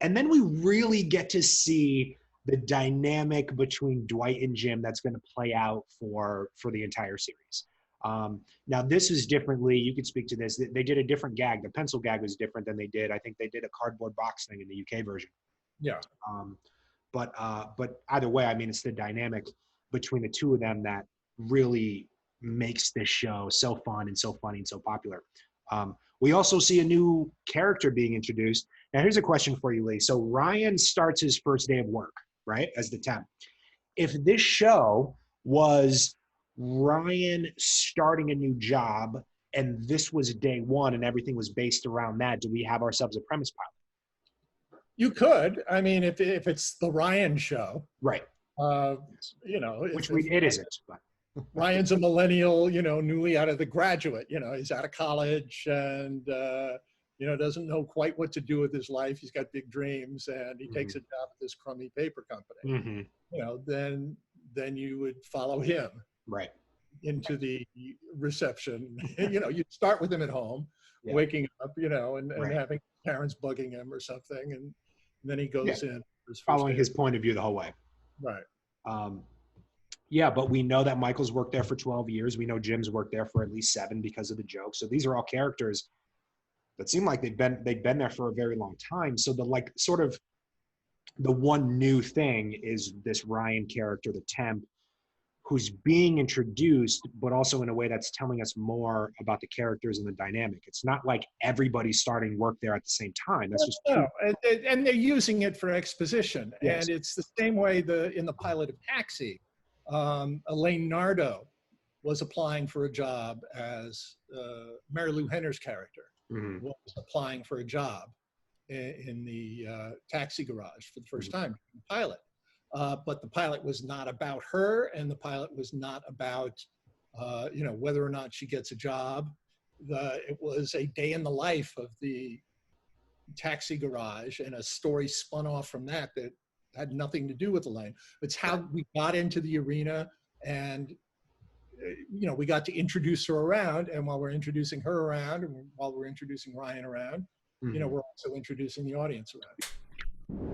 And then we really get to see the dynamic between Dwight and Jim that's going to play out for the entire series. Now, this is differently. You could speak to this. They did a different gag. The pencil gag was different than they did. I think they did a cardboard box thing in the UK version. Yeah. But either way, I mean, it's the dynamic between the two of them that really makes this show so fun and so funny and so popular. We also see a new character being introduced. Now, here's a question for you, Lee. So Ryan starts his first day of work, right, as the temp. If this show was Ryan starting a new job and this was day one and everything was based around that, do we have ourselves a premise pilot? You could. I mean, if it's the Ryan show. Right. Which it isn't. But. Ryan's a millennial, newly out of the graduate, he's out of college and, doesn't know quite what to do with his life. He's got big dreams and he takes a job at this crummy paper company. Then you would follow him right into the reception. You'd start with him at home, waking up, and having parents bugging him or something. And then he goes in. Following his point of view the whole way. Right. But we know that Michael's worked there for 12 years. We know Jim's worked there for at least 7 because of the joke. So these are all characters that seem like they've been there for a very long time. So the one new thing is this Ryan character, the temp, who's being introduced, but also in a way that's telling us more about the characters and the dynamic. It's not like everybody's starting work there at the same time. That's just no. And they're using it for exposition. Yes. And it's the same way in the pilot of Taxi. Elaine Nardo was applying for a job as Mary Lou Henner's character was applying for a job in the taxi garage for the first time, the pilot. But the pilot was not about her, and the pilot was not about whether or not she gets a job. It was a day in the life of the taxi garage, and a story spun off from that had nothing to do with Elaine. It's how we got into the arena, and we got to introduce her around. And while we're introducing her around, and while we're introducing Ryan around, we're also introducing the audience around.